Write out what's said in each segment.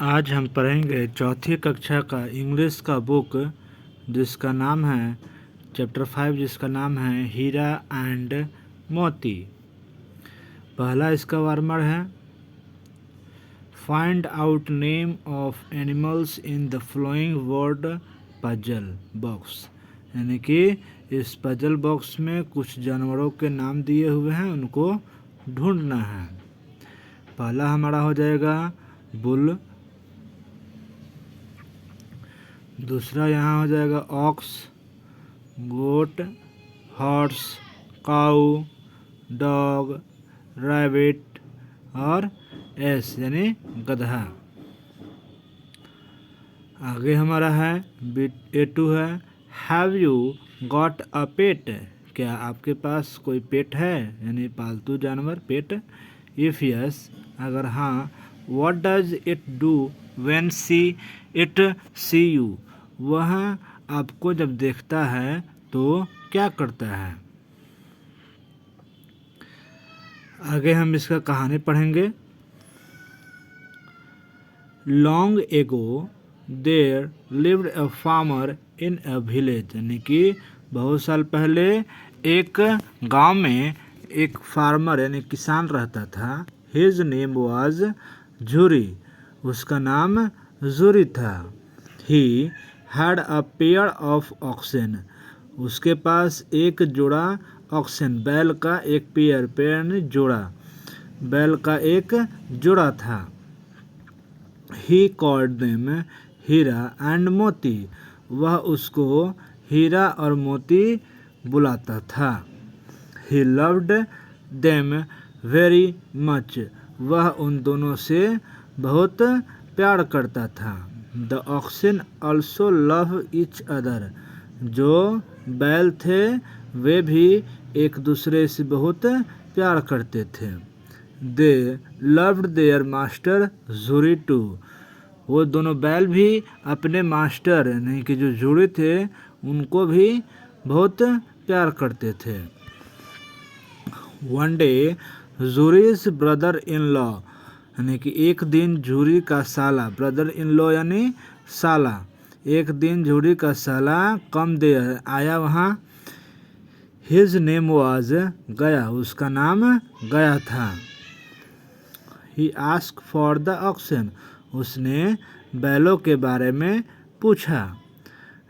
आज हम पढ़ेंगे चौथी कक्षा का इंग्लिश का बुक जिसका नाम है चैप्टर 5 जिसका नाम है हीरा एंड मोती। पहला इसका वार्मर है find out name of animals in the flowing word puzzle box, यानी कि इस पजल बॉक्स में कुछ जानवरों के नाम दिए हुए हैं, उनको ढूंढना है। पहला हमारा हो जाएगा बुल, दूसरा यहाँ हो जाएगा ऑक्स, गोट, हॉर्स, काऊ, डॉग, रैबिट और एस यानी गधा। आगे हमारा है A2 है हैव यू गॉट अ पेट, क्या आपके पास कोई पेट है यानी पालतू जानवर पेट। इफ़ यस अगर हाँ, what does it do when it see you, वह आपको जब देखता है तो क्या करता है। आगे हम इसका कहानी पढ़ेंगे। Long ago there lived a farmer in a village, यानी कि बहुत साल पहले एक गांव में एक फार्मर यानी किसान रहता था। हिज नेम वाज जूरी, उसका नाम जूरी था। He had a pair of oxen, उसके पास एक जोड़ा ऑक्सन बैल का एक पेयर यानी जोड़ा, बैल का एक जोड़ा था। He called them Hira and Moti, वह उसको हीरा और मोती बुलाता था। He loved them very much, वह उन दोनों से बहुत प्यार करता था। The oxen also love each other, जो बैल थे वे भी एक दूसरे से बहुत प्यार करते थे। They loved their master Jhuri too, वो दोनों बैल भी अपने मास्टर यानी कि जो जूरी थे उनको भी बहुत प्यार करते थे। One day juries brother in law, यानी कि एक दिन जूरी का साला, ब्रदर इन लॉ यानी साला, एक दिन जूरी का साला कम दे आया वहाँ। हिज नेम वाज गया, उसका नाम गया था। He ask for the oxen, उसने बैलों के बारे में पूछा।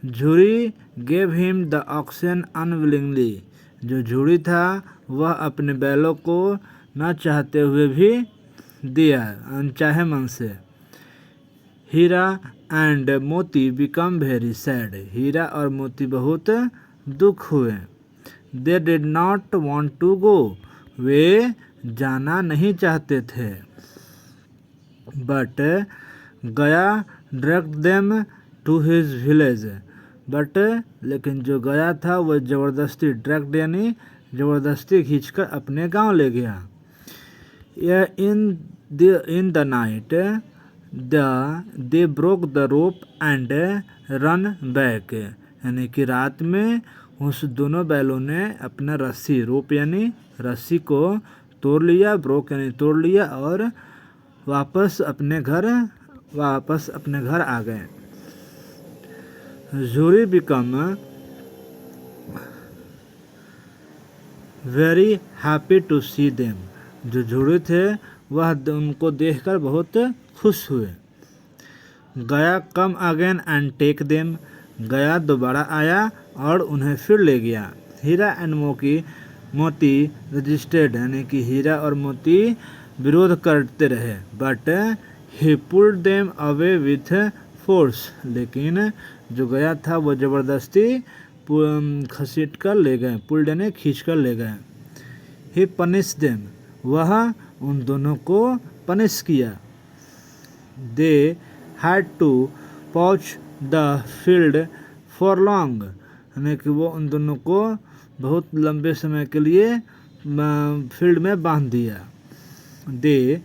Jhuri gave him the oxen unwillingly, जो जूरी था वह अपने बैलों को न चाहते हुए भी दिया, अनचाहे मन से। Heera and Moti become very sad, Heera और मोती बहुत दुख हुए। They did not want to go, वे जाना नहीं चाहते थे। But Gaya dragged them to his village, but लेकिन जो गया था वह ज़बरदस्ती, ड्रैग्ड यानी ज़बरदस्ती खींचकर अपने गांव ले गया। In the night they broke the rope and run back, यानी कि रात में उस दोनों बैलों ने अपना रस्सी, रोप यानी रस्सी को तोड़ लिया, ब्रोक यानी तोड़ लिया और वापस अपने घर आ गए। Jhuri become very happy to see them, जो जूरी थे वह उनको देखकर बहुत खुश हुए। Gaya come again and take them, Gaya दोबारा आया और उन्हें फिर ले गया। हीरा एंड मोती रजिस्टर्ड, यानी कि हीरा और मोती विरोध करते रहे। But he pulled them away with force, लेकिन जो गया था वो ज़बरदस्ती खसीट कर ले गए, पुल्ड यानी खींच कर ले गए। ही पनिश देम, वह उन दोनों को पनिश किया। दे हैड टू पॉच द फील्ड फॉर लॉन्ग, यानी कि वो उन दोनों को बहुत लंबे समय के लिए फील्ड में बांध दिया। They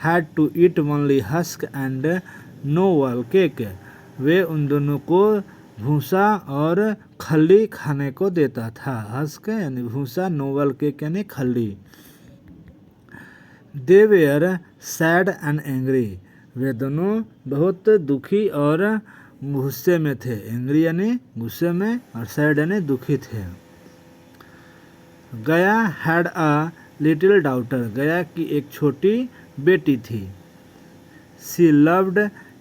had to eat only husk and no oil cake, वे उन दोनों को भूसा और खल्ली खाने को देता था। हस्क यानी भूसा, नोवल केक यानी खल्ली। दे वेयर सैड एंड एंग्री, वे दोनों बहुत दुखी और गुस्से में थे। एंग्री यानी गुस्से में और सैड यानी दुखी थे। गया हैड अ लिटिल डाउटर, गया की एक छोटी बेटी थी। सी लव्ड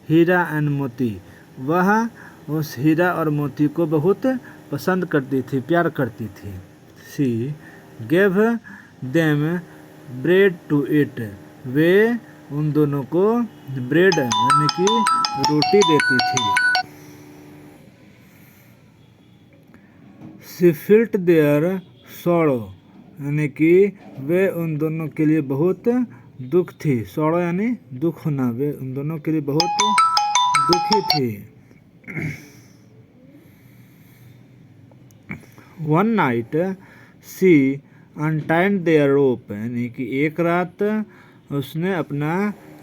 हीरा एंड मोती, वह उस हीरा और मोती को बहुत पसंद करती थी, प्यार करती थी। She gave them bread to eat, वे उन दोनों को ब्रेड यानी कि रोटी देती थी। सी फिल्ट देयर सॉरो, यानी कि वे उन दोनों के लिए बहुत दुख थी। सॉरो यानी दुख होना, वे उन दोनों के लिए बहुत दुखी थी। One night she untied their rope, यानी कि एक रात उसने अपना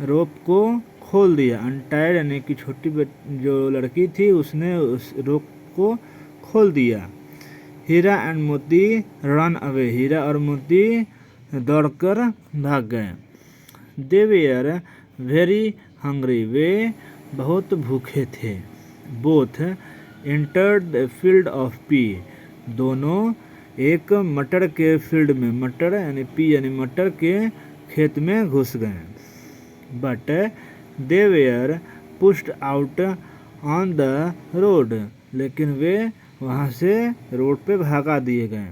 रोप को खोल दिया। अनटाइड यानी कि छोटी जो लड़की थी उसने उस रोप को खोल दिया। हीरा एंड मोती रन अवे, हीरा और मोती दौड़कर भाग गए। दे वेयर वेरी हंग्री, वे बहुत भूखे थे। Both entered the field of P, दोनों एक मटर के फील्ड में, मटर यानी पी यानी मटर के खेत में घुस गए। But they were pushed out on the road, लेकिन वे वहाँ से रोड पे भागा दिए गए।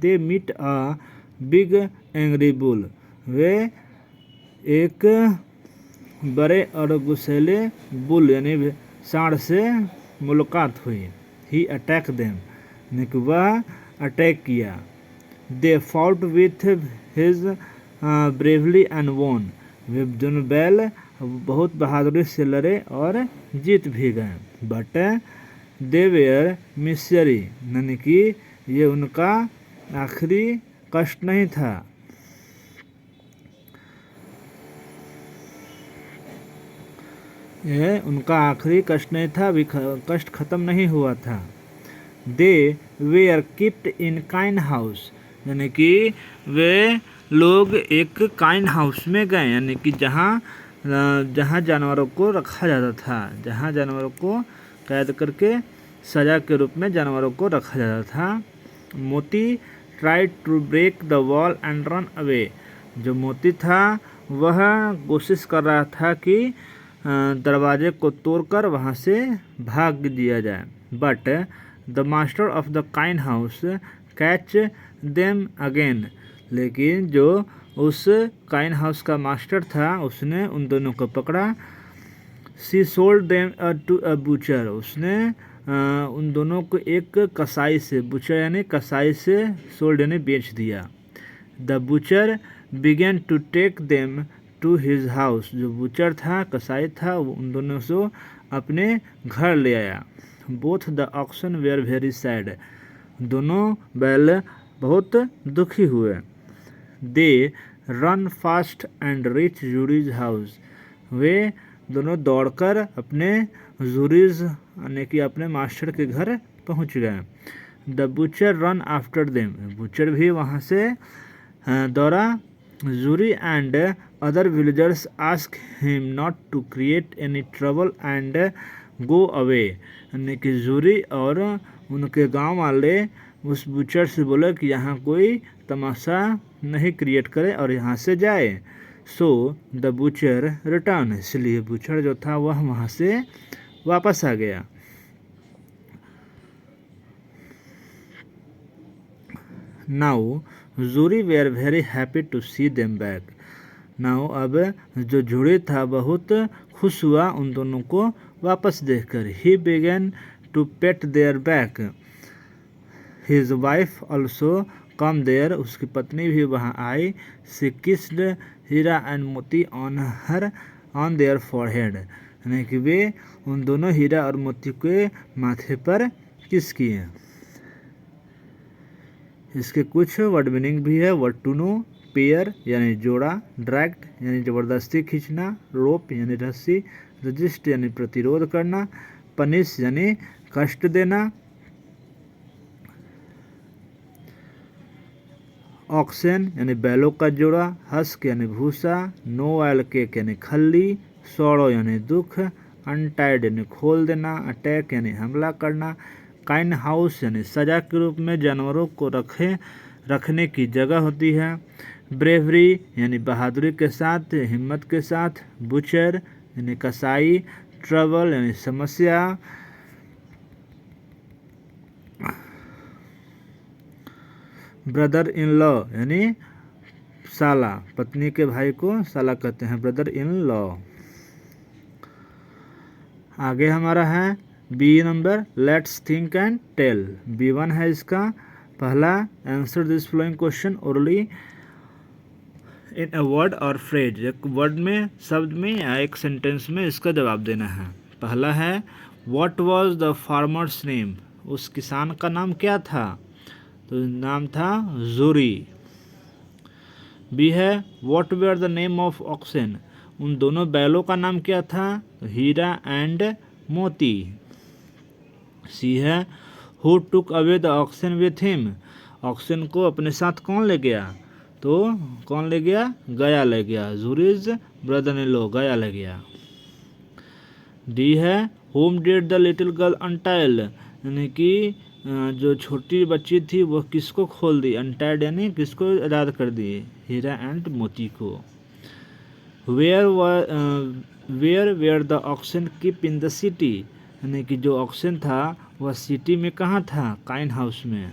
They meet a big angry bull, वे एक बड़े और गुस्सैले बुल यानी सांड से मुलाकात हुई। ही अटैक देम, यानी कि वह अटैक किया। They fought with his bravely and won, वे दोनों बैल बहुत बहादुरी से लड़े और जीत भी गए। बट दे वेयर मिसरी, यानी कि ये उनका आखिरी कष्ट नहीं था। यह उनका आखिरी कष्ट नहीं था, अभी कष्ट खत्म नहीं हुआ था। दे वेयर किप्ड इन काइन हाउस, यानी कि वे लोग एक काइन हाउस में गए, यानी कि जहाँ जानवरों को रखा जाता था, जहाँ जानवरों को कैद करके सजा के रूप में जानवरों को रखा जाता था। Moti tried to break the wall and run away, जो मोती था वह कोशिश कर रहा था कि दरवाजे को तोड़कर वहाँ से भाग दिया जाए। But the master of the kine house catch them again, लेकिन जो उस काइन हाउस का मास्टर था उसने उन दोनों को पकड़ा। She sold them to a butcher, उसने उन दोनों को एक कसाई से, बूचर यानी कसाई से सोल्ड यानी बेच दिया। The butcher began to take them to his house, जो बूचर था, कसाई था, वो उन दोनों को अपने घर ले आया। Both the oxen were very sad, दोनों बैल बहुत दुखी हुए। They run fast and reach Jhuri's house, वे दोनों दौड़कर अपने जूरीज यानी कि अपने मास्टर के घर पहुंच गए। The butcher run after them, butcher भी वहाँ से दौड़ा। Jhuri and other villagers ask him not to create any trouble and go away, यानी कि जूरी और उनके गांव वाले उस बूचर से बोले कि यहाँ कोई तमाशा नहीं क्रिएट करे और यहाँ से जाए। सो द बूचर रिटर्न, इसलिए बूचर जो था वह वहाँ से वापस आ गया। Now Jhuri were very happy to see them back, now अब जो जूरी था बहुत खुश हुआ उन दोनों को वापस देखकर। He began to pet their back, his wife also come there, उसकी पत्नी भी वहाँ आई। She kissed Hira and Moti on their forehead, यानी कि वे उन दोनों हीरा और मोती के माथे पर किस किए। इसके कुछ वर्ड मीनिंग भी है। वर्ड टू नो, पेयर यानी जोड़ा, ड्रैग्ड यानी ज़बरदस्ती खींचना, रोप यानी रस्सी, रजिस्ट यानी प्रतिरोध करना, पनिश यानी कष्ट देना, ऑक्सन यानी बैलों का जोड़ा, हस्क यानी भूसा, नो ऑयल केक यानी खल्ली, सौरो यानी दुख, अनटाइड यानी खोल देना, अटैक यानी हमला करना, काइन हाउस यानी सजा के रूप में जानवरों को रखने की जगह होती है, ब्रेवरी यानी बहादुरी के साथ, हिम्मत के साथ, बुचर यानी कसाई, ट्रबल यानी समस्या, ब्रदर इन लॉ यानी साला, पत्नी के भाई को साला कहते हैं, ब्रदर इन लॉ। आगे हमारा है B number, let's think and tell. B1 है इसका। पहला, answer this following question orally in a word और फ्रेज। एक वर्ड में, शब्द में या एक सेंटेंस में इसका जवाब देना है। पहला है, what was the farmer's name. उस किसान का नाम क्या था? तो नाम था जूरी। बी है, what were the name of oxen. उन दोनों बैलों का नाम क्या था? तो हीरा एंड मोती। सी है, who took away the oxen with him. Oxen को अपने साथ कौन ले गया? तो कौन ले गया? गया ले गया। जूरीज ब्रदर इन लॉ, गया ले गया। डी है, whom did the little girl untie. यानी कि जो छोटी बच्ची थी वह किसको खोल दी? अनटाइड यानी किसको आज़ाद कर दी? हीरा एंड मोती को। Where were the oxen keep in the city. यानी कि जो ऑक्सन था वह सिटी में कहाँ था? काइन हाउस में।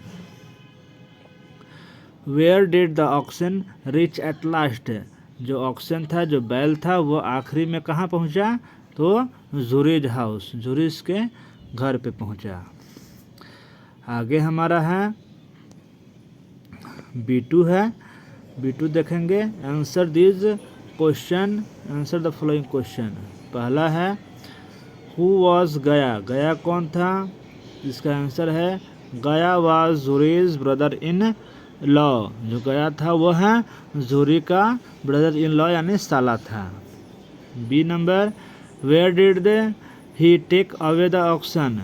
Where did the oxen reach at last. जो ऑक्सन था, जो बैल था, वो आखिरी में कहाँ पहुँचा? तो जूरीज हाउस, जूरीज के घर पे पहुँचा। आगे हमारा है B2 है। B2 देखेंगे, answer this question, answer the following question. पहला है, हु वाज गया। गया कौन था? इसका आंसर है, गया was juries brother in law. जो गया था वह है जूरी का ब्रदर इन लॉ यानी साला था। B number, where did they he take away the oxen.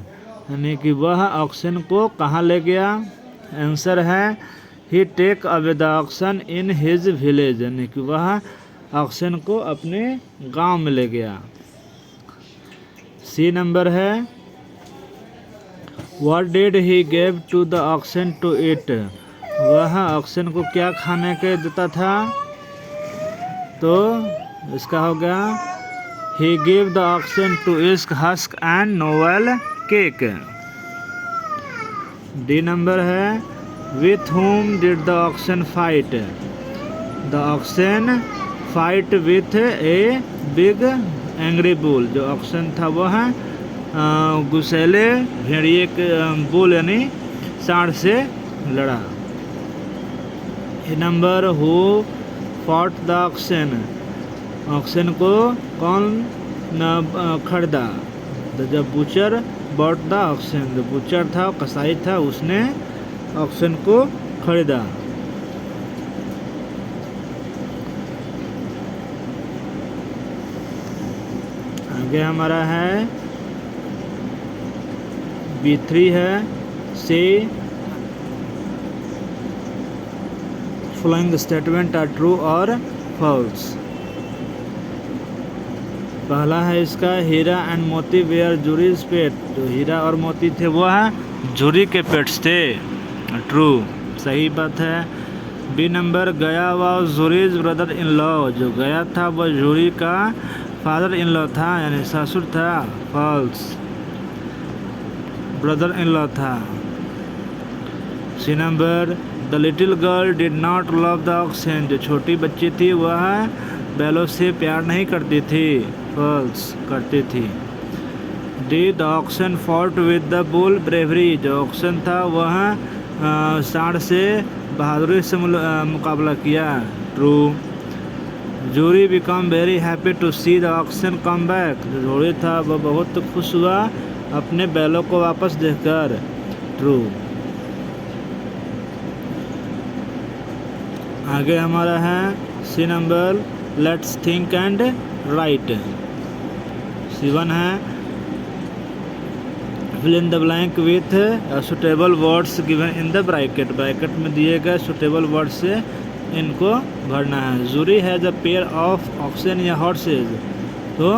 यानी कि वह ऑक्सन को कहाँ ले गया? आंसर है, he take away the oxen in his village. यानी कि वह ऑक्सन को अपने गांव में ले गया। सी नंबर है, what did he give to the oxen to eat. वह ऑक्सन को क्या खाने के देता था? तो इसका हो गया, he give the oxen to eat husk and novel cake. D number है, with whom did the oxen fight. The oxen fight with a big angry bull. जो ऑक्सन था वह गुस्सैले भेड़िए के बुल यानी सांड से लड़ा। A number, who fought the oxen. Oxen को कौन खरीदा? The butcher bought the oxen. जो बुचर था, कसाई था, उसने ऑक्सन को खरीदा। आगे हमारा है B3 है। से फॉलोइंग स्टेटमेंट आर ट्रू और फॉल्स। पहला है इसका, हीरा एंड मोती वेयर जूरीज पेट। जो हीरा और मोती थे वह जूरी के पेट्स थे। ट्रू, सही बात है। बी नंबर, गया was juries brother in law. जो गया था वह जूरी का फादर इन लॉ था यानी ससुर था। फॉल्स, ब्रदर इन लॉ था। C number, the little girl did not love the oxen. जो छोटी बच्ची थी वह बैलों से प्यार नहीं करती थी। फॉल्स, करती थी। D, the oxen fought with the bull bravery. जो ऑक्सन था वह सांड से बहादुरी से मुकाबला किया। True. Jhuri become very happy to see the oxen come back. जो घोड़ी था वह बहुत खुश हुआ अपने बैलों को वापस देखकर। ट्रू। आगे हमारा है C number, let's think and write. C1 है, fill in the blank with suitable words given in the bracket. Bracket में दिए गए सुटेबल वर्ड से इनको भरना है। Jhuri has a pair of oxen या हॉर्सेज। तो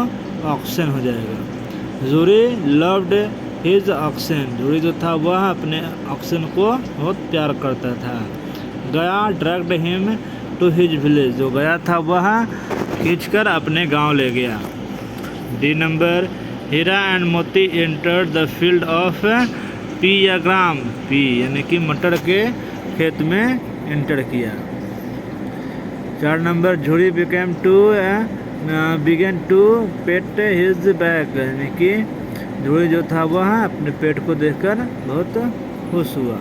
ऑक्सन हो जाएगा। Jhuri loved his oxen, Jhuri जो था वह अपने ऑक्सन को बहुत प्यार करता था। Gaya dragged him to his village, जो गया था वह खींचकर अपने गांव ले गया। D number, Heera and Moti enter the field of pea gram, पी यानी कि मटर के खेत में एंटर किया। 4 number, Jhuri began to pat his back, यानी कि झूरी जो था वह अपने पेट को देखकर बहुत खुश हुआ।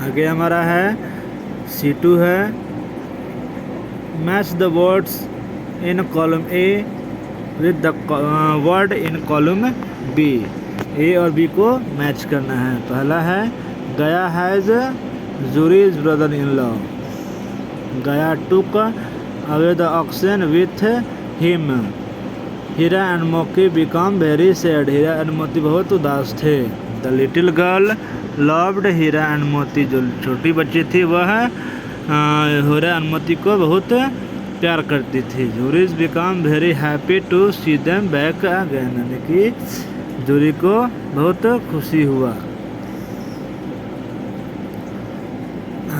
आगे हमारा है C2 है, match the words in column A with the word in column B, A और बी को मैच करना है। पहला है Gaya has Jhuri's brother in law, Gaya took away the oxen with him, Heera and Moti become very sad, Heera and Moti बहुत उदास थे। The little girl loved Heera and Moti, जो छोटी बच्ची थी वह हीरा एंड मोती को बहुत प्यार करती थी। Jhuri's become very happy to see them back again, यानी कि जूरी को बहुत खुशी हुआ।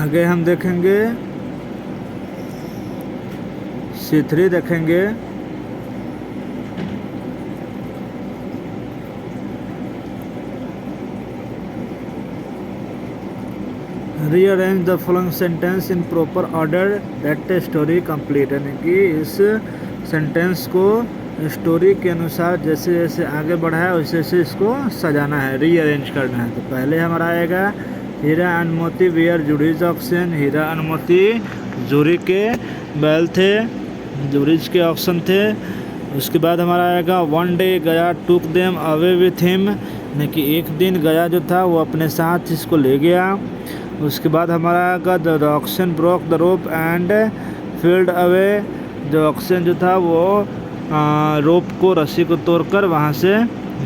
आगे हम देखेंगे C3 देखेंगे। Rearrange the following sentence in proper order that story complete, यानी कि इस सेंटेंस को स्टोरी के अनुसार जैसे जैसे आगे बढ़ाया वैसे वैसे इसको सजाना है, रीअरेंज करना है। तो पहले हमारा आएगा Hira and Moti were Jhuri's oxen, Hira and Moti Jhuri के बैल थे, जूरीज के ऑक्सन थे। उसके बाद हमारा आएगा वन डे गया took them away with him, यानी कि एक दिन गया जो था वो अपने साथ इसको ले गया। उसके बाद हमारा आएगा the oxen broke the rope and field away, जो ऑक्सन जो था वो रोप को रस्सी को तोड़कर वहाँ से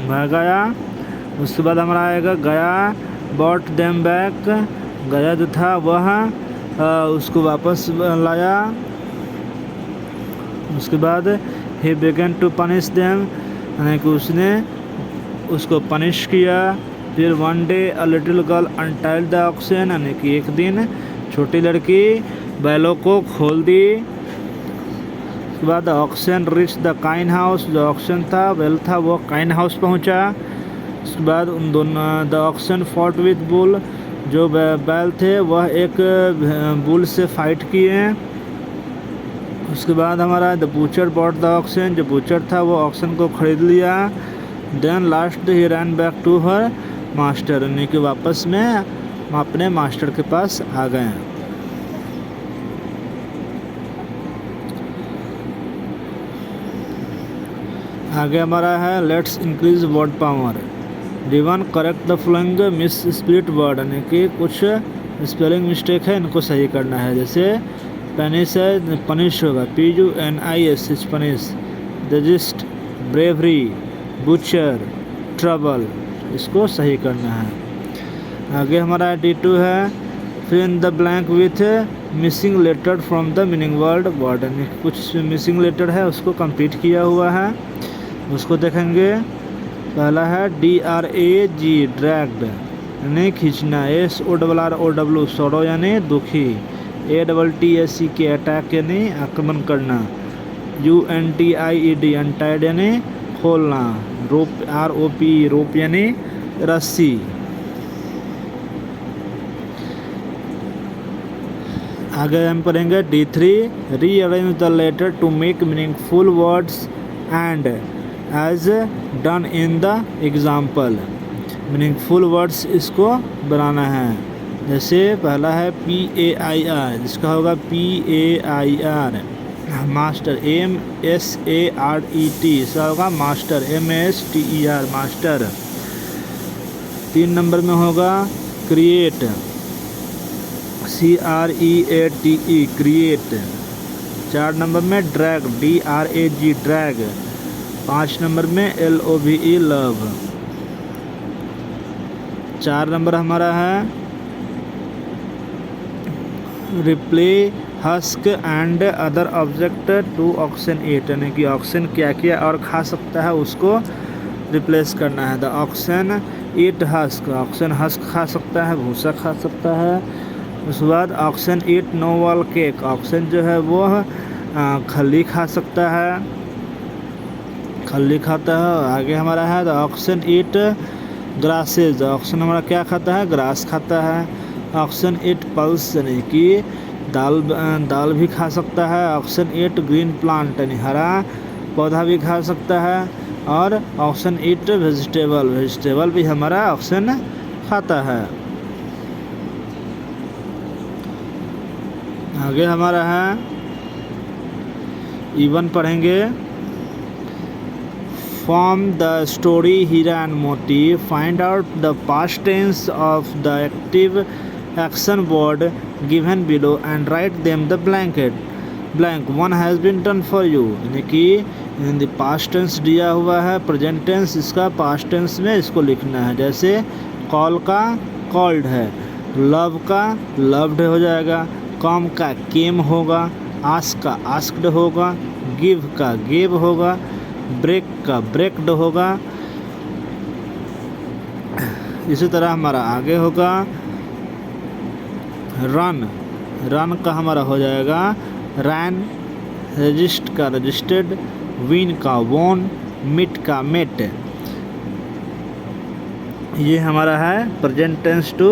भाग गया। उसके बाद हमारा आएगा गया बॉट देम बैक, गया जो था वह उसको वापस लाया। उसके बाद he began to punish them, यानी कि उसने उसको पनिश किया। फिर one day a little girl untied the oxen, यानी कि एक दिन छोटी लड़की बैलों को खोल दी। उसके बाद oxen reach the kine house, जो ऑक्सन था बैल था वो काइन हाउस पहुंचा। उसके बाद उन दोनों the oxen fought with bull, जो बैल थे वह एक बुल से फाइट किए। उसके बाद हमारा the butcher bought the oxen, जो बूचर था वो ऑक्सन को खरीद लिया। Then last he ran back to her master, यानी कि वापस में अपने मास्टर के पास आ गए। आगे हमारा है let's increase word power. D1 correct the following miss split word, यानी कि कुछ स्पेलिंग मिस्टेक है इनको सही करना है। जैसे पेनिस है पनिश होगा PUNISH punish, resist bravery butcher trouble, इसको सही करना है। आगे हमारा D2 है fill in the blank with missing letter from the meaning word word, यानी कुछ मिसिंग लेटर है उसको कंप्लीट किया हुआ है, उसको देखेंगे। पहला है DRAG ड्रैग्ड, यानी खींचना। SORROW सौरो यानी दुखी। ATTACK अटैक यानी आक्रमण करना। UNTIED अनटाइड यानी खोलना। रोप ROP रोप यानी रस्सी। आगे हम पढ़ेंगे D3 rearrange the letter to make meaningful words and as done in the example. Meaningful words इसको बनाना है। जैसे पहला है PAIR, जिसका होगा PAIR मास्टर। MASARET इसका होगा मास्टर। MASTER master. 3 नंबर में होगा क्रिएट CREATE क्रिएट। 4 नंबर में ड्रैग DRAG ड्रैग। 5 नंबर में LOVE लव। 4 नंबर हमारा है replay husk and other object to oxen eat, यानी कि ऑक्सन क्या क्या और खा सकता है उसको रिप्लेस करना है। The oxen eat husk, oxen husk खा सकता है, भूसा खा सकता है। उसके बाद oxen eat novel cake, oxen जो है वो खली खा सकता है, खली खाता है। आगे हमारा है the oxen eat grasses, oxen हमारा क्या खाता है, ग्रास खाता है। ऑक्सन ईट पल्स, यानी कि दाल भी खा सकता है। ऑक्सन ईट ग्रीन प्लांट, यानी हरा पौधा भी खा सकता है। और ऑक्सन ईट वेजिटेबल, वेजिटेबल भी हमारा ऑक्सन खाता है। आगे हमारा है इवन पढ़ेंगे। From the story Hira and Moti, find out the past tense of the active action word given below and write them the blank. One has been done for you, यानी कि in the past tense दिया हुआ है, present tense इसका past tense में इसको लिखना है। जैसे call का called है, love का loved हो जाएगा, come का came होगा, ask का asked होगा, give का gave होगा, ब्रेक का ब्रेक्ड होगा। इसी तरह हमारा आगे होगा रन, रन का हमारा हो जाएगा रैन, रजिस्ट का रजिस्टर्ड, विन का वॉन, मिट का मेट। ये हमारा है present tense to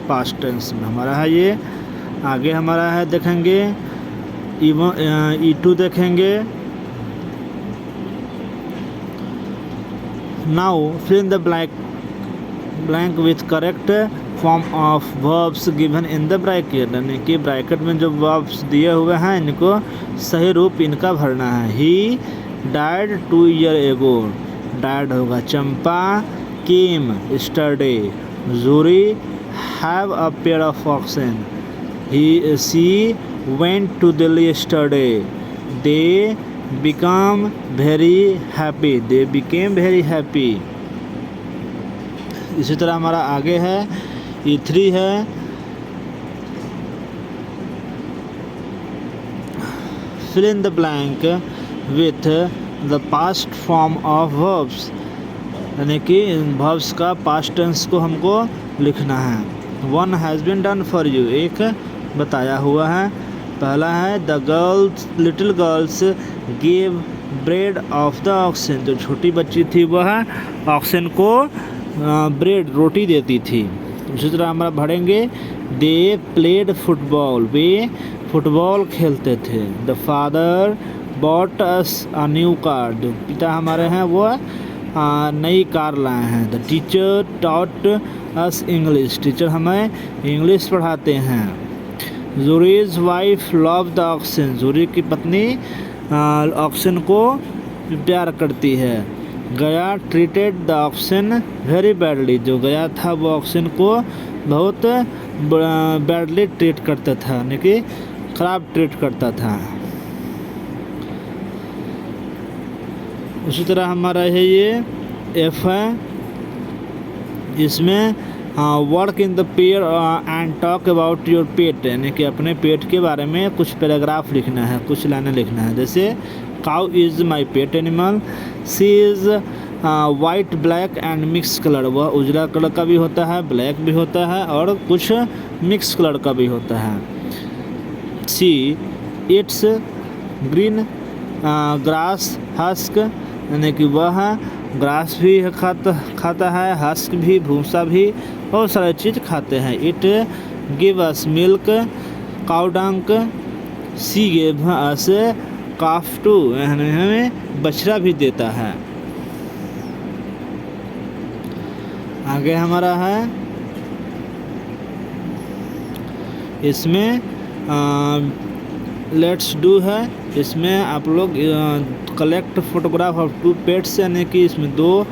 past tense में हमारा है ये। आगे हमारा है देखेंगे E2 देखेंगे। Now fill in the blank with correct form of verbs given in the bracket, यानी कि ब्रैकेट में जो वर्ब्स दिए हुए हैं इनको सही रूप इनका भरना है। He died 2 year ago, died होगा Champa, came yesterday, Jhuri have a pair of oxen, she went to Delhi yesterday, they became very happy। इसी तरह हमारा आगे है E3 है fill in the blank with the past form of verbs, यानी कि verbs का past tense को हमको लिखना है। one has been done for you, एक बताया हुआ है। पहला है the little girls gave bread of the oxen, जो छोटी बच्ची थी वह ऑक्सन को ब्रेड रोटी देती थी। इसी तरह हमारा भरेंगे दे प्लेड फुटबॉल, वे फुटबॉल खेलते थे। The father bought us a new car, जो पिता हमारे हैं वो नई कार लाए हैं। The teacher taught us English, teacher हमें इंग्लिश पढ़ाते हैं। Jury's wife love the oxen, Jury की पत्नी ऑक्सन को प्यार करती है। Gaya treated the oxen very badly, जो गया था वो ऑक्सन को बहुत बैडली ट्रीट करता था, यानी कि खराब ट्रीट करता था। उसी तरह हमारा है ये एफ है, इसमें work in the pair and talk about your पेट, यानी कि अपने पेट के बारे में कुछ पैराग्राफ लिखना है, कुछ लाइनें लिखना है। जैसे cow is my pet animal, she is white black and mix colour, वह उजला कलर का भी होता है, ब्लैक भी होता है और कुछ मिक्स कलर का भी होता है। See it's green grass husk, यानी कि वह ग्रास भी खाता है, हस्क भी, भूसा भी, बहुत सारे चीज़ खाते हैं। It give us milk cow डंक, सी गिव अस काफ टू, हमें बछड़ा भी देता है। आगे हमारा है इसमें लेट्स डू है, इसमें आप लोग कलेक्ट फोटोग्राफ ऑफ 2 पेट्स, यानी कि इसमें 2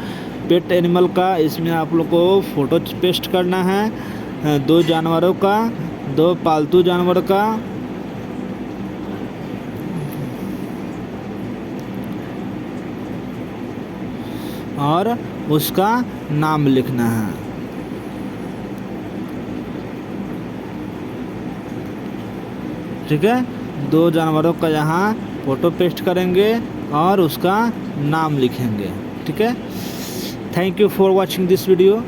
पेट एनिमल का इसमें आप लोग को फ़ोटो पेस्ट करना है। 2 जानवरों का, 2 पालतू जानवर का। और उसका नाम लिखना है। ठीक है, 2 जानवरों का यहाँ फ़ोटो पेस्ट करेंगे और उसका नाम लिखेंगे। ठीक है, thank you for watching this video.